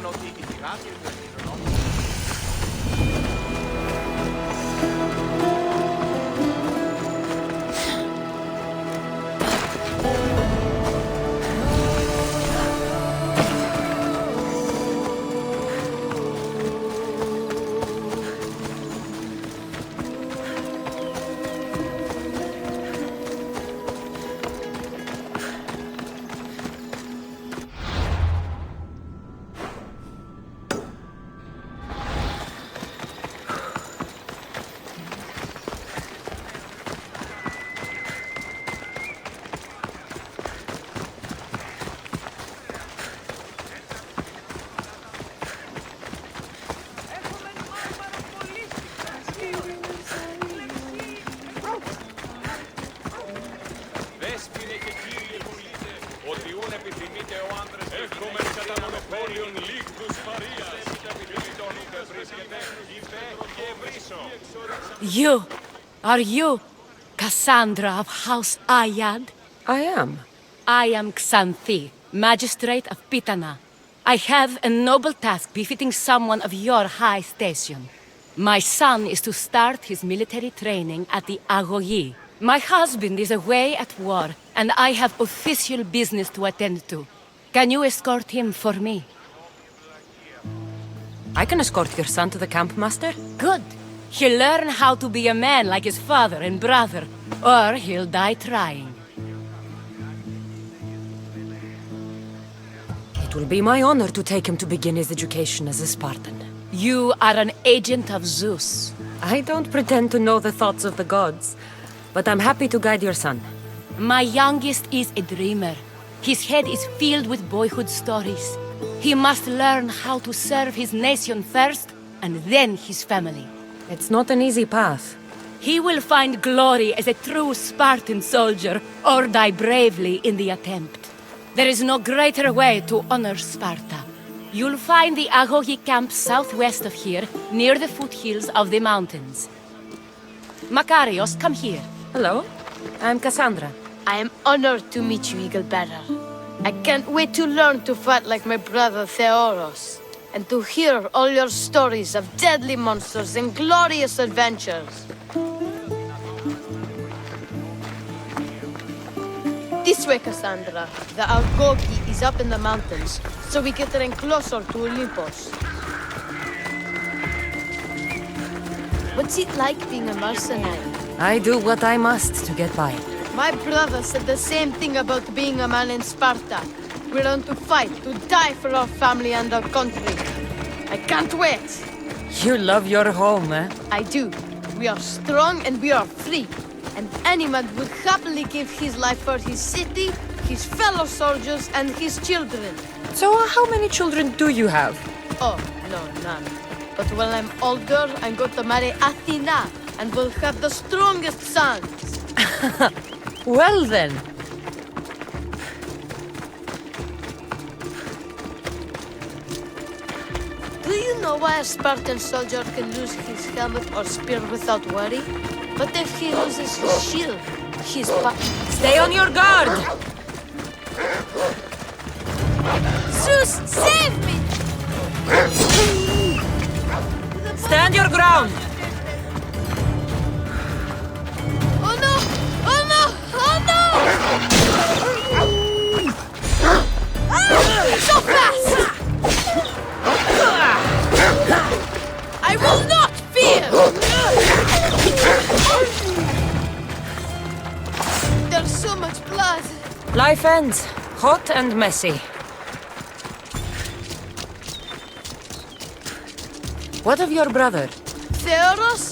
είπαν ότι η θυγάτρια του εχειρονόμου. You! Are you Cassandra of House Ayad? I am. I am Xanthi, Magistrate of Pitana. I have a noble task befitting someone of your high station. My son is to start his military training at the Agoyi. My husband is away at war, and I have official business to attend to. Can you escort him for me? I can escort your son to the camp, Master. Good. He'll learn how to be a man like his father and brother, or he'll die trying. It will be my honor to take him to begin his education as a Spartan. You are an agent of Zeus. I don't pretend to know the thoughts of the gods, but I'm happy to guide your son. My youngest is a dreamer. His head is filled with boyhood stories. He must learn how to serve his nation first, and then his family. It's not an easy path. He will find glory as a true Spartan soldier, or die bravely in the attempt. There is no greater way to honor Sparta. You'll find the Agogi camp southwest of here, near the foothills of the mountains. Makarios, come here. Hello, I'm Cassandra. I am honored to meet you, Eagle Bearer. I can't wait to learn to fight like my brother Theoros, and to hear all your stories of deadly monsters and glorious adventures. This way, Cassandra. The Agogi is up in the mountains, so we get in closer to Olympus. What's it like being a mercenary? I do what I must to get by. My brother said the same thing about being a man in Sparta. We learn to fight, to die for our family and our country. I can't wait. You love your home, eh? I do. We are strong and we are free. And any man would happily give his life for his city, his fellow soldiers, and his children. So how many children do you have? Oh, no, none. But when I'm older, I'm going to marry Athena, and we'll have the strongest sons. Well then. Do you know why a Spartan soldier can lose his helmet or spear without worry? But if he loses his shield, his Stay on your guard! Zeus, save me! Stand your ground! Oh no! Oh no! Oh no! Ah! So fast! I will not fear! There's so much blood. Life ends. Hot and messy. What of your brother? Theoros?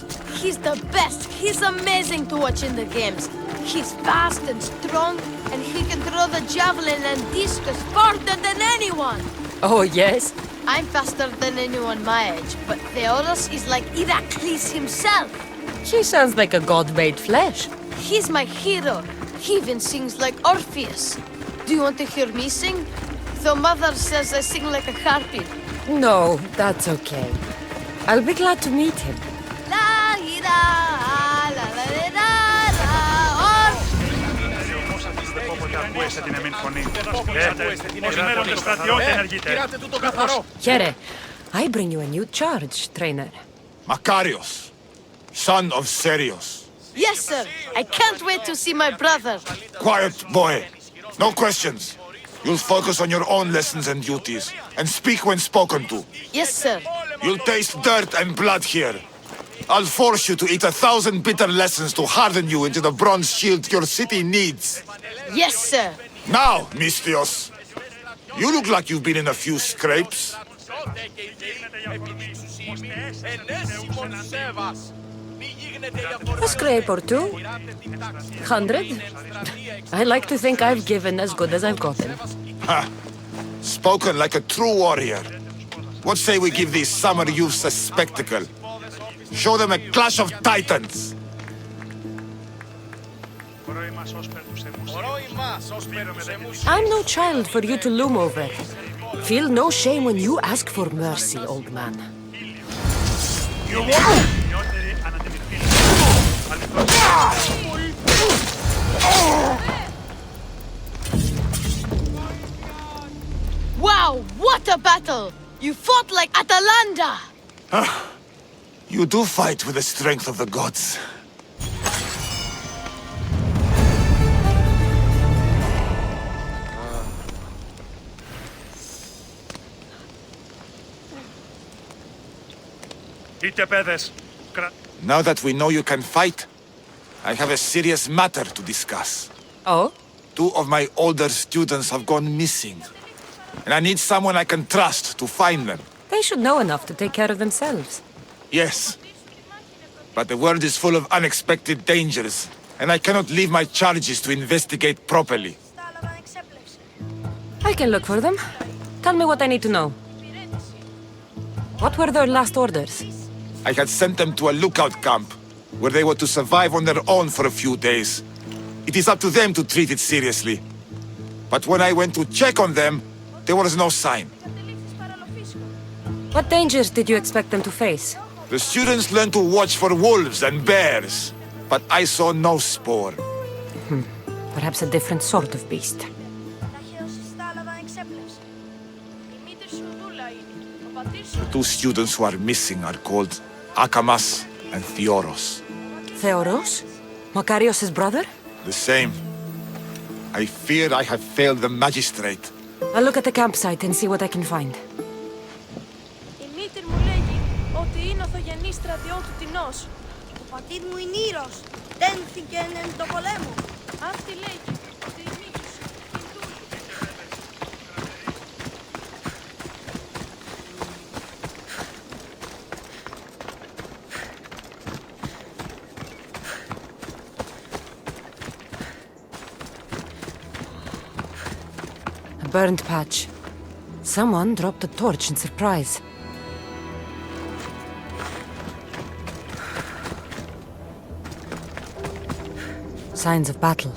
He's the best. He's amazing to watch in the games. He's fast and strong, and he can throw the javelin and discus farther than anyone. Oh, yes? I'm faster than anyone my age, but Theoros is like Heracles himself. He sounds like a god made flesh. He's my hero. He even sings like Orpheus. Do you want to hear me sing? Though Mother says I sing like a harpy. No, that's okay. I'll be glad to meet him. La la la la la la la. ακούεσαι την εμήν φωνή. Ως μέρος του στρατιώτη ενεργείτε. Πήρατε τούτο καθαρό. Here, I bring you a new charge, trainer. Makarios, son of Serios. Yes, sir. I can't wait to see my brother. Quiet, boy. No questions. You'll focus on your own lessons and duties, and speak when spoken to. Yes, sir. You'll taste dirt and blood here. I'll force you to eat 1,000 bitter lessons to harden you into the bronze shield your city needs. Yes, sir. Now, Mistios, you look like you've been in a few scrapes. A scrape or two? 100? I like to think I've given as good as I've gotten. Ha! Spoken like a true warrior. What say we give these summer youths a spectacle? Show them a clash of titans! I'm no child for you to loom over. Feel no shame when you ask for mercy, old man. Wow, what a battle! You fought like Atalanta! You do fight with the strength of the gods. Είτε παιδες. Now that we know you can fight, I have a serious matter to discuss. Oh? Two of my older students have gone missing, and I need someone I can trust to find them. They should know enough to take care of themselves. Yes. But the world is full of unexpected dangers, and I cannot leave my charges to investigate properly. I can look for them. Tell me what I need to know. What were their last orders? I had sent them to a lookout camp, where they were to survive on their own for a few days. It is up to them to treat it seriously. But when I went to check on them, there was no sign. What dangers did you expect them to face? The students learned to watch for wolves and bears, but I saw no spoor. Perhaps a different sort of beast. The two students who are missing are called Akamas and Theoros. Theoros? Makarios' brother? The same. I fear I have failed the magistrate. I'll look at the campsite and see what I can find. Η μήτηρ μου λέγει ότι είναι οθογενής στρατιώτου τινός. Ο πατήρ μου είναι Ήρος. Τένθηκε εν το πολέμο. Αυτή λέγει ότι η μήτηρ σου είναι A burned patch. Someone dropped a torch in surprise. Signs of battle.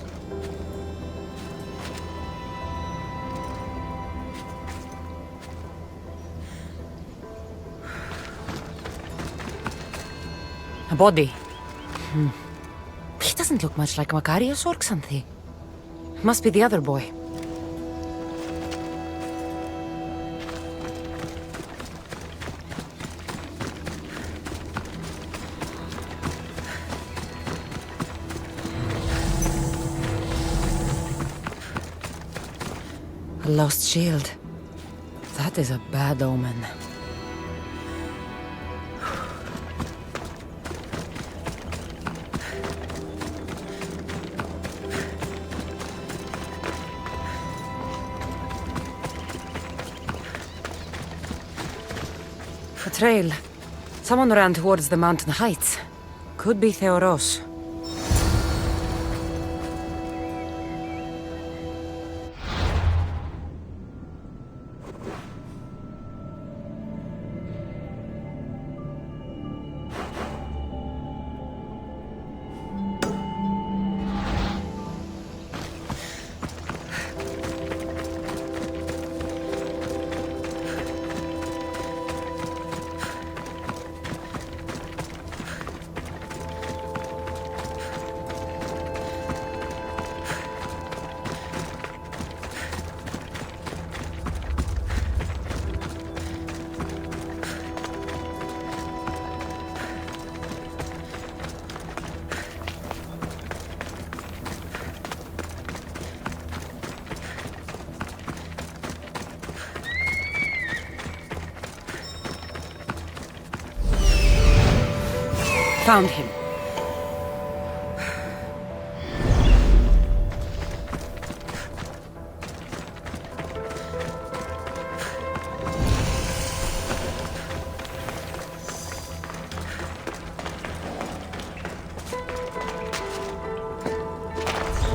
A body. He doesn't look much like Makarios or Xanthi. Must be the other boy. A lost shield. That is a bad omen. A trail. Someone ran towards the mountain heights. Could be Theoros. Found him.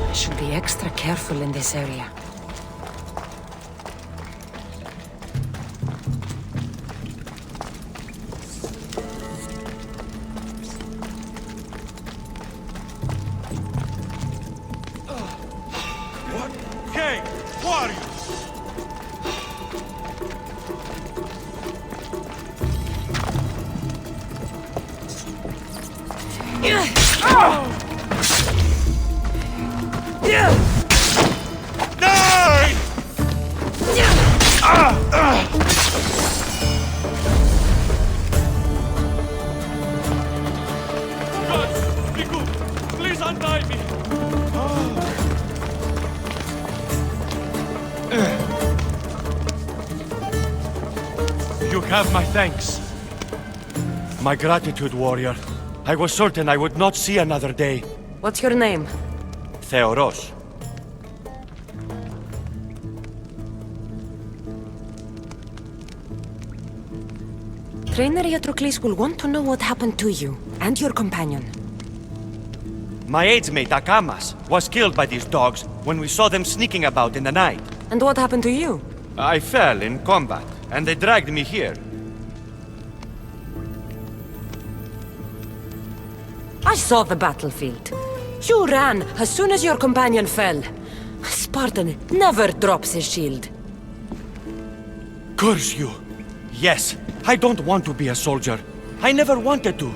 I should be extra careful in this area. Hey, who are you? Be good. Please untie me. You have my thanks. My gratitude, warrior. I was certain I would not see another day. What's your name? Theoros. Trainer Iatrocles will want to know what happened to you and your companion. My aidsmate, Akamas, was killed by these dogs when we saw them sneaking about in the night. And what happened to you? I fell in combat, and they dragged me here. I saw the battlefield. You ran as soon as your companion fell. Spartan never drops his shield. Curse you! Yes, I don't want to be a soldier. I never wanted to.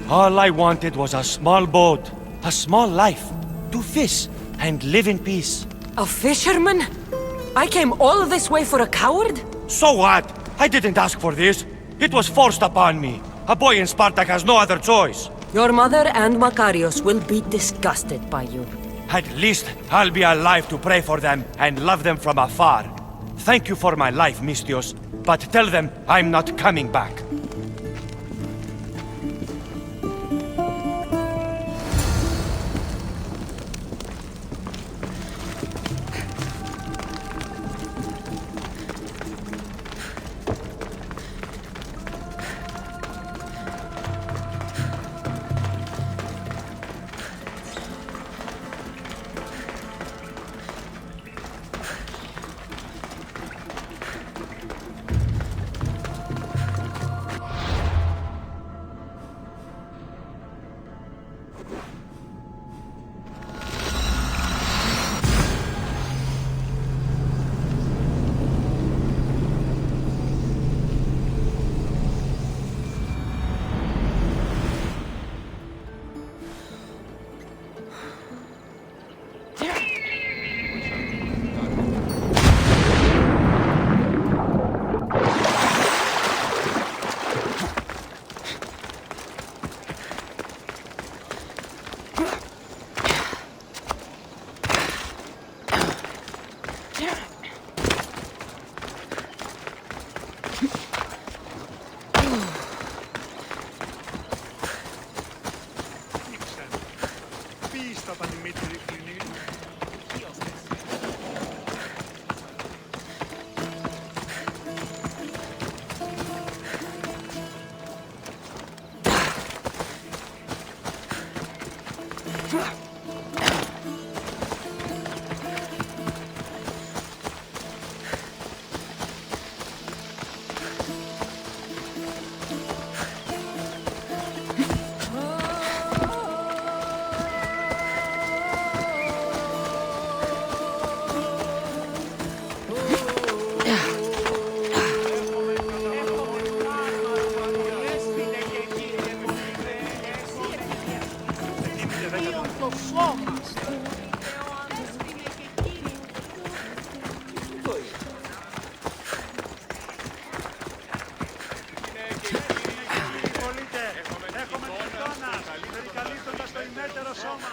All I wanted was a small boat, a small life, to fish and live in peace. A fisherman? I came all this way for a coward? So what? I didn't ask for this. It was forced upon me. A boy in Spartak has no other choice. Your mother and Makarios will be disgusted by you. At least I'll be alive to pray for them and love them from afar. Thank you for my life, Mistios, but tell them I'm not coming back.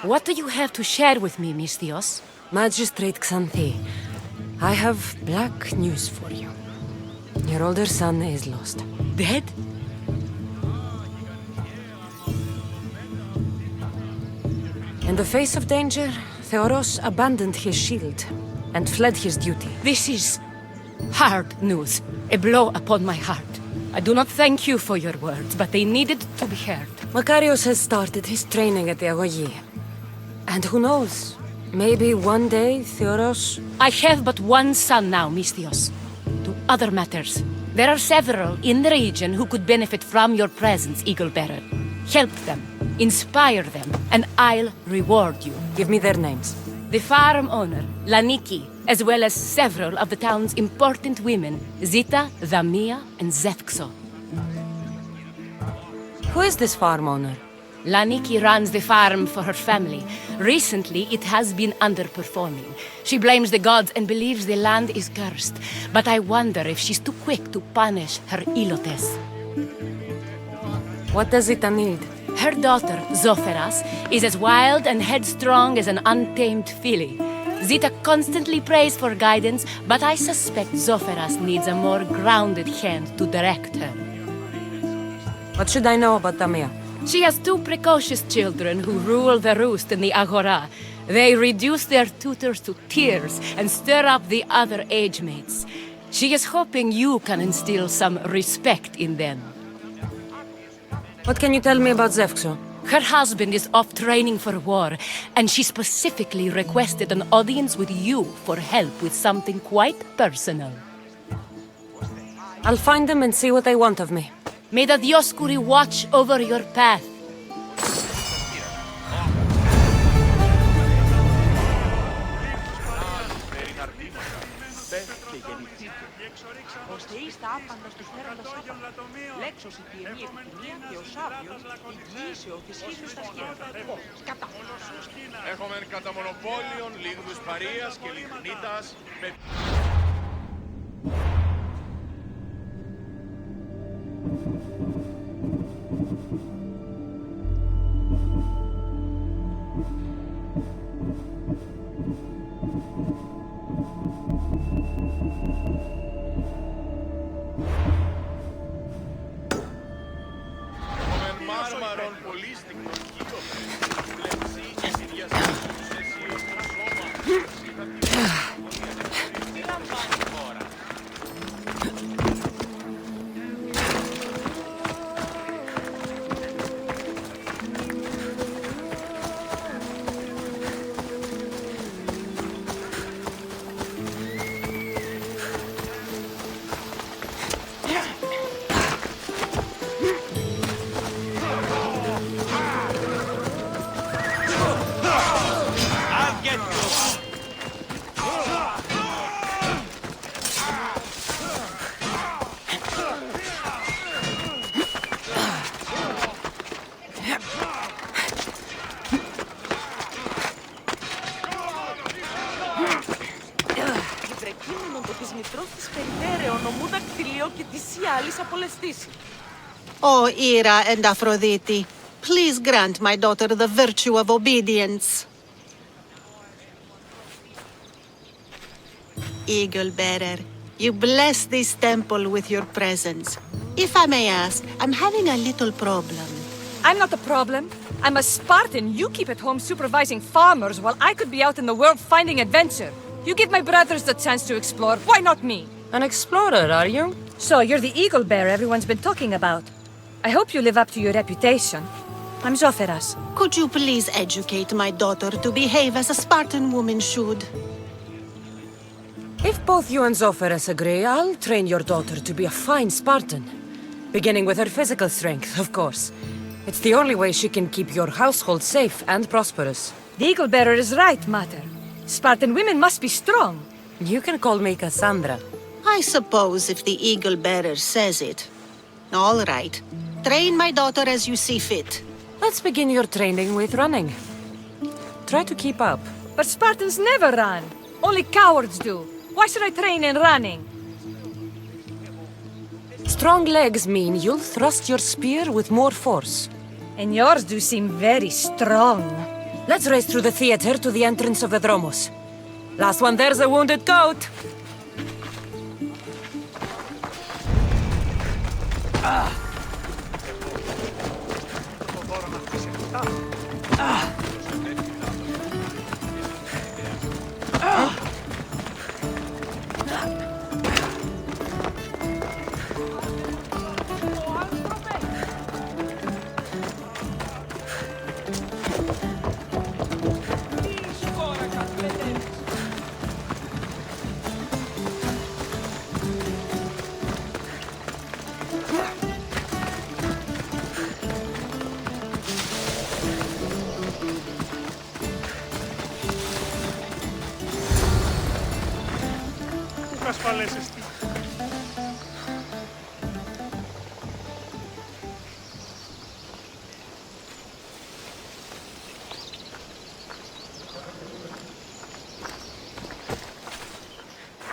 What do you have to share with me, Mistios? Magistrate Xanthi, I have black news for you. Your older son is lost. Dead? In the face of danger, Theoros abandoned his shield and fled his duty. This is hard news. A blow upon my heart. I do not thank you for your words, but they needed to be heard. Makarios has started his training at the Agogi. And who knows? Maybe one day, Theoros... I have but one son now, Misthios. To other matters. There are several in the region who could benefit from your presence, Eagle-Bearer. Help them, inspire them, and I'll reward you. Give me their names. The farm owner, Laniki, as well as several of the town's important women, Zita, Zamia, and Zefxo. Who is this farm owner? Laniki runs the farm for her family. Recently, it has been underperforming. She blames the gods and believes the land is cursed. But I wonder if she's too quick to punish her ilotes. What does Zita need? Her daughter, Zoferas, is as wild and headstrong as an untamed filly. Zita constantly prays for guidance, but I suspect Zoferas needs a more grounded hand to direct her. What should I know about Damia? She has two precocious children who rule the roost in the Agora. They reduce their tutors to tears and stir up the other age mates. She is hoping you can instill some respect in them. What can you tell me about Zefxo? Her husband is off training for war, and she specifically requested an audience with you for help with something quite personal. I'll find them and see what they want of me. May the Dioscuri watch over your path. Ώστε εις τα άπαντα στους φέροντας άπαντα. Λέξος η πιενή επιθυμία και ο Σάβιος εγγύησε ο θυσχής στα σχέδια. Κατά. Έχομεν κατά μονοπόλιον λίγδους παρείας και λιγνίτας με... Μάρμαρον πολύστικτον κύλωμεν, βλέψη συνδυαστής τους αισίως το σώμα, τι λαμβάνει χώρα. O Ira and Aphrodite, please grant my daughter the virtue of obedience. Eagle-Bearer, you bless this temple with your presence. If I may ask, I'm having a little problem. I'm not the problem. I'm a Spartan. You keep at home supervising farmers while I could be out in the world finding adventure. You give my brothers the chance to explore. Why not me? An explorer, are you? So, you're the eagle bearer everyone's been talking about. I hope you live up to your reputation. I'm Zoferas. Could you please educate my daughter to behave as a Spartan woman should? If both you and Zoferas agree, I'll train your daughter to be a fine Spartan. Beginning with her physical strength, of course. It's the only way she can keep your household safe and prosperous. The eagle bearer is right, Mater. Spartan women must be strong. You can call me Cassandra. I suppose if the Eagle-Bearer says it. All right. Train my daughter as you see fit. Let's begin your training with running. Try to keep up. But Spartans never run. Only cowards do. Why should I train in running? Strong legs mean you'll thrust your spear with more force. And yours do seem very strong. Let's race through the theater to the entrance of the Dromos. Last one there's a wounded goat.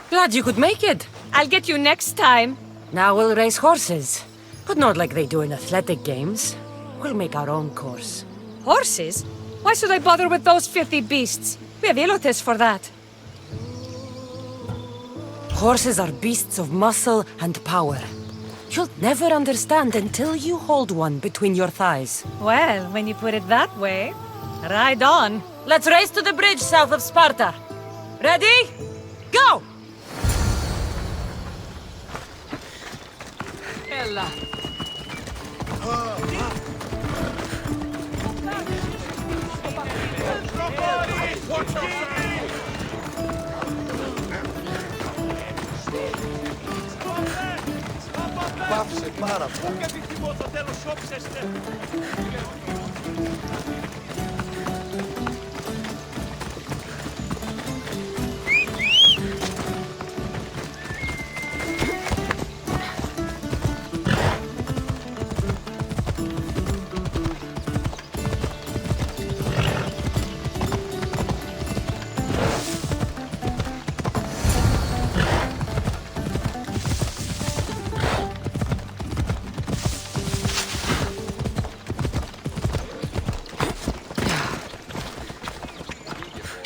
Glad you could make it. I'll get you next time. Now we'll race horses. But not like they do in athletic games. We'll make our own course. Horses? Why should I bother with those filthy beasts? We have Elotes for that. Horses are beasts of muscle and power. You'll never understand until you hold one between your thighs. Well, when you put it that way, ride on. Let's race to the bridge south of Sparta. Ready? Go! Ella. Πάψε πάρα πολύ. Στο τέλος όψεστε.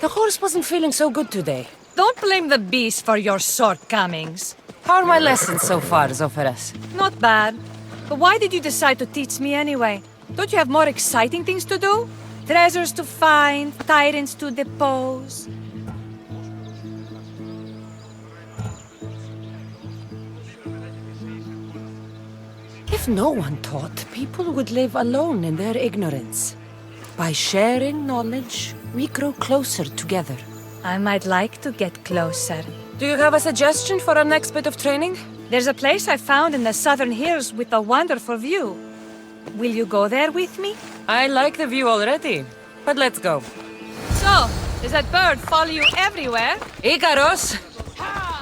The horse wasn't feeling so good today. Don't blame the beast for your shortcomings. How are my lessons so far, Zoferas? Not bad. But why did you decide to teach me anyway? Don't you have more exciting things to do? Treasures to find, tyrants to depose. If no one taught, people would live alone in their ignorance. By sharing knowledge, we grow closer together. I might like to get closer. Do you have a suggestion for our next bit of training? There's a place I found in the southern hills with a wonderful view. Will you go there with me? I like the view already, but let's go. So, does that bird follow you everywhere? Ikaros?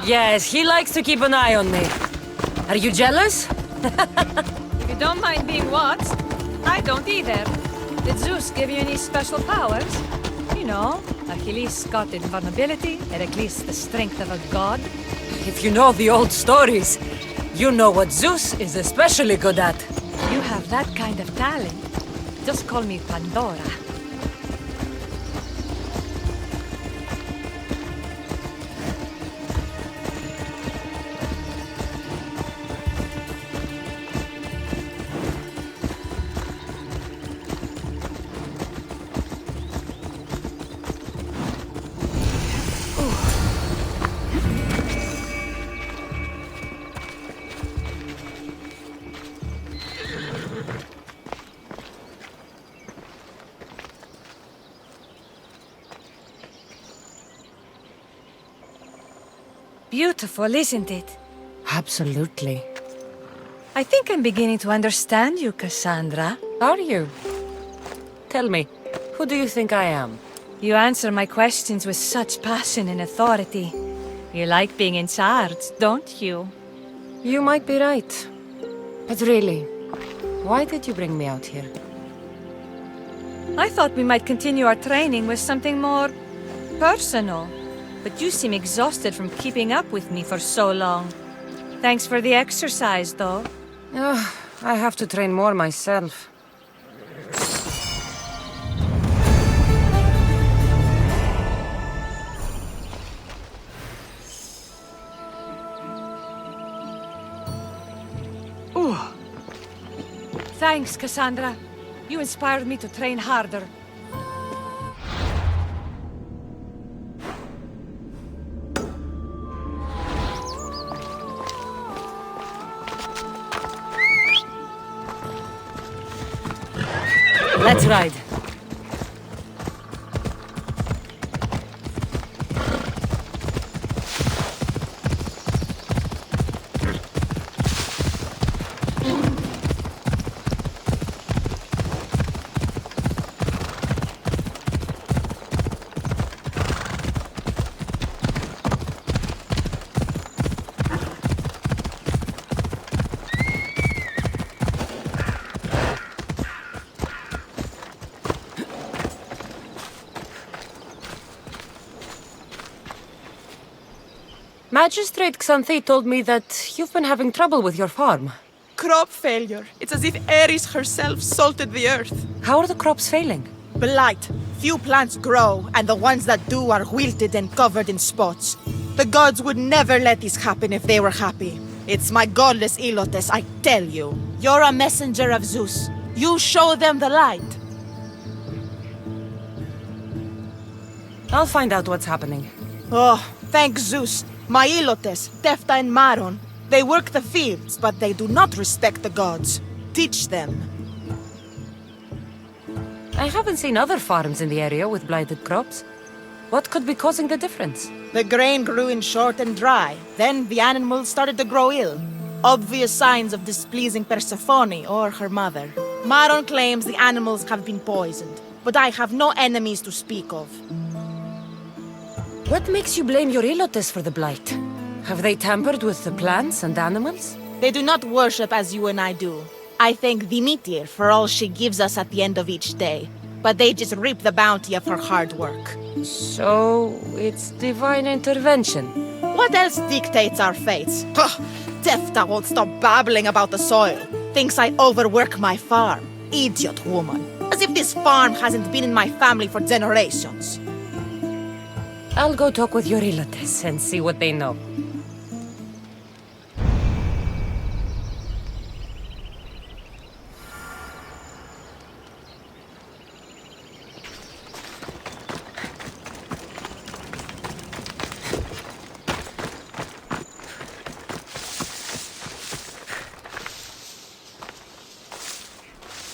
Yes, he likes to keep an eye on me. Are you jealous? If you don't mind being watched, I don't either. Did Zeus give you any special powers? You know, Achilles got invulnerability, Heracles the strength of a god. If you know the old stories, you know what Zeus is especially good at. You have that kind of talent. Just call me Pandora. Beautiful, isn't it? Absolutely. I think I'm beginning to understand you, Cassandra. Are you? Tell me, who do you think I am? You answer my questions with such passion and authority. You like being in charge, don't you? You might be right. But really, why did you bring me out here? I thought we might continue our training with something more personal. But you seem exhausted from keeping up with me for so long. Thanks for the exercise, though. I have to train more myself. Thanks, Cassandra. You inspired me to train harder. Let's ride. Magistrate Xanthi told me that you've been having trouble with your farm. Crop failure. It's as if Ares herself salted the earth. How are the crops failing? Blight. Few plants grow, and the ones that do are wilted and covered in spots. The gods would never let this happen if they were happy. It's my godless Ilotes, I tell you. You're a messenger of Zeus. You show them the light. I'll find out what's happening. Oh, thank Zeus. My Ilotes, Tefta and Maron, they work the fields, but they do not respect the gods. Teach them. I haven't seen other farms in the area with blighted crops. What could be causing the difference? The grain grew in short and dry. Then the animals started to grow ill. Obvious signs of displeasing Persephone or her mother. Maron claims the animals have been poisoned, but I have no enemies to speak of. What makes you blame your Ilotes for the blight? Have they tampered with the plants and animals? They do not worship as you and I do. I thank Demeter for all she gives us at the end of each day, but they just reap the bounty of her hard work. So, it's divine intervention. What else dictates our fates? Tefta won't stop babbling about the soil. Thinks I overwork my farm. Idiot woman. As if this farm hasn't been in my family for generations. I'll go talk with your Ilotes and see what they know.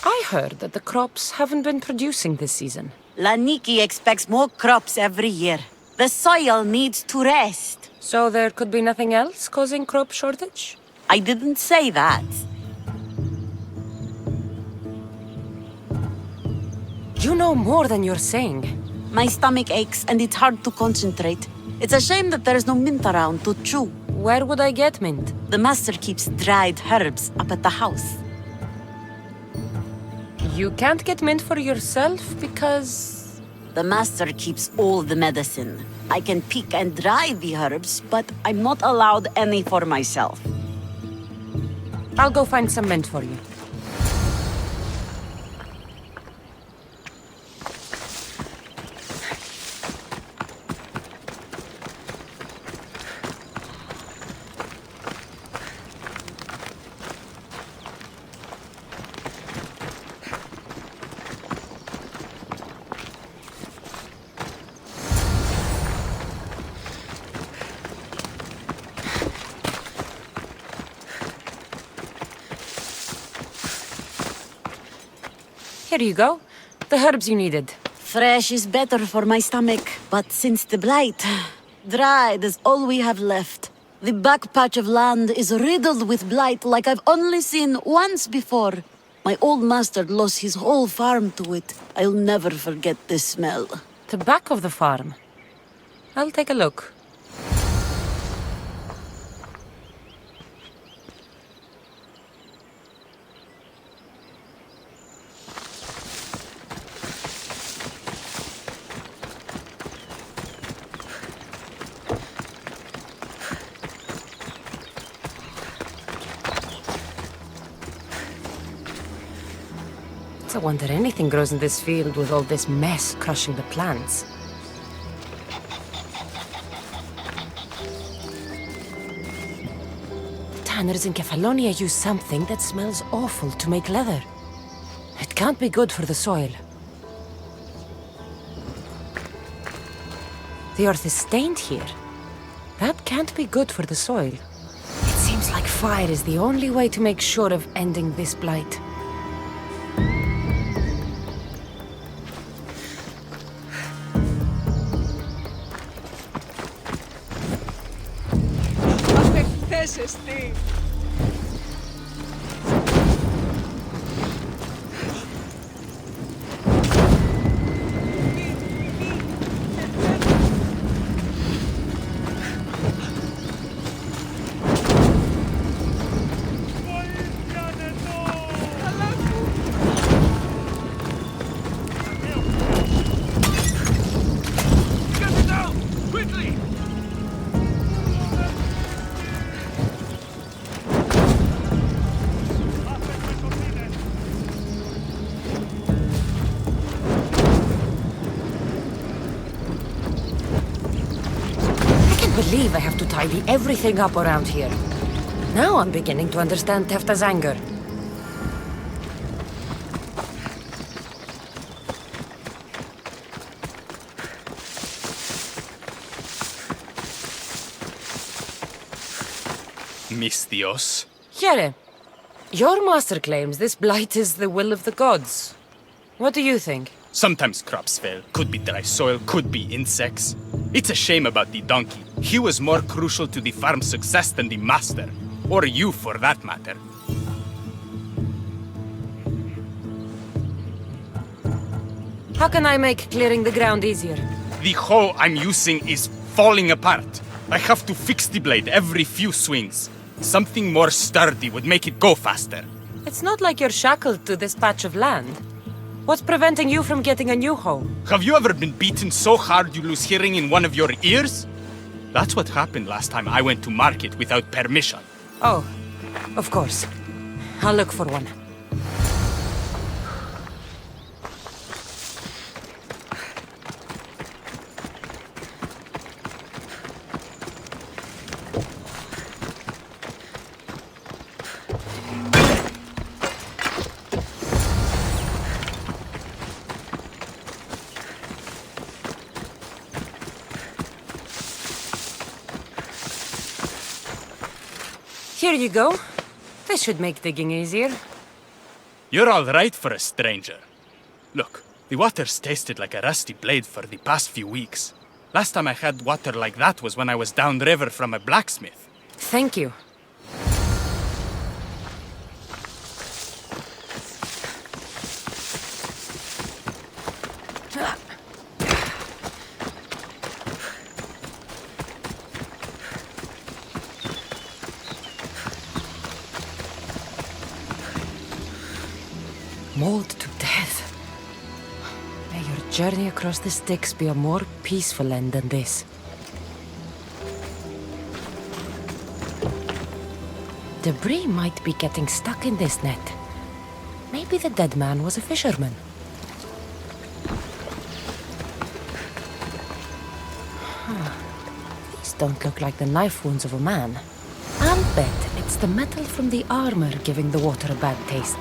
I heard that the crops haven't been producing this season. Laniki expects more crops every year. The soil needs to rest. So there could be nothing else causing crop shortage? I didn't say that. You know more than you're saying. My stomach aches and it's hard to concentrate. It's a shame that there's no mint around to chew. Where would I get mint? The master keeps dried herbs up at the house. You can't get mint for yourself because... The master keeps all the medicine. I can pick and dry the herbs, but I'm not allowed any for myself. I'll go find some mint for you. Here you go. The herbs you needed. Fresh is better for my stomach, but since the blight, dried is all we have left. The back patch of land is riddled with blight like I've only seen once before. My old master lost his whole farm to it. I'll never forget this smell. The back of the farm. I'll take a look. It's a wonder anything grows in this field with all this mess crushing the plants. The tanners in Kefalonia use something that smells awful to make leather. It can't be good for the soil. The earth is stained here. That can't be good for the soil. It seems like fire is the only way to make sure of ending this blight. ζεστή. I believe I have to tidy everything up around here. Now I'm beginning to understand Tefta's anger. Mistios. Here, your master claims this blight is the will of the gods. What do you think? Sometimes crops fail. Could be dry soil, could be insects. It's a shame about the donkey. He was more crucial to the farm's success than the master. Or you, for that matter. How can I make clearing the ground easier? The hoe I'm using is falling apart. I have to fix the blade every few swings. Something more sturdy would make it go faster. It's not like you're shackled to this patch of land. What's preventing you from getting a new hoe? Have you ever been beaten so hard you lose hearing in one of your ears? That's what happened last time I went to market without permission. Oh, of course. I'll look for one. Here you go. This should make digging easier. You're all right for a stranger. Look, the water's tasted like a rusty blade for the past few weeks. Last time I had water like that was when I was downriver from a blacksmith. Thank you. Mauled to death. May your journey across the Styx be a more peaceful end than this. Debris might be getting stuck in this net. Maybe the dead man was a fisherman. These don't look like the knife wounds of a man. I'll bet it's the metal from the armor giving the water a bad taste.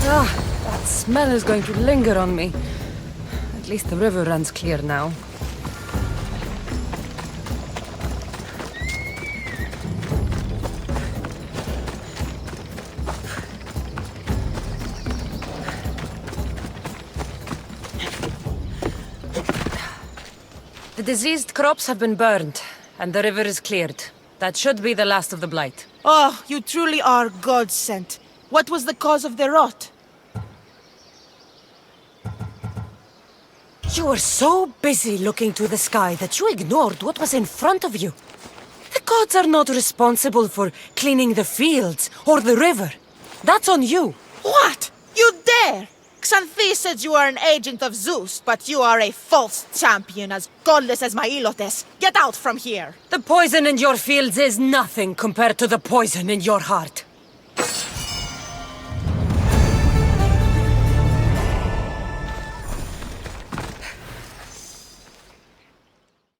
That smell is going to linger on me. At least the river runs clear now. The diseased crops have been burned, and the river is cleared. That should be the last of the blight. Oh, you truly are God-sent. What was the cause of the rot? You were so busy looking to the sky that you ignored what was in front of you. The gods are not responsible for cleaning the fields or the river. That's on you. What? You dare? Xanthi said you are an agent of Zeus, but you are a false champion as godless as my Ilotes. Get out from here! The poison in your fields is nothing compared to the poison in your heart.